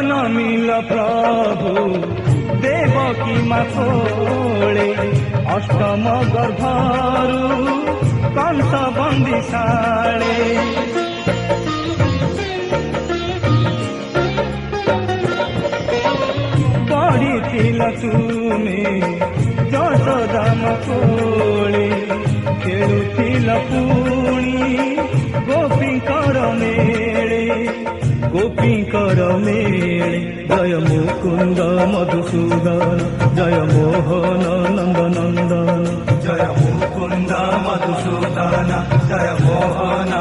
জনমিল প্রভু দেবকী মা কোলে অষ্টম গর্ভরু কংস বন্দিশালে পড়িছিল তুমি যশোদাম কোলে খেলুছিল পুଣି গোপীଙ୍କର মেଳେ গোপীଙ୍କର মেଳେ জয় মুকুন্দ মধুসূদন জয় মোহন নন্দনন্দন জয় মুকুন্দ মধুসূদন জয় মোহন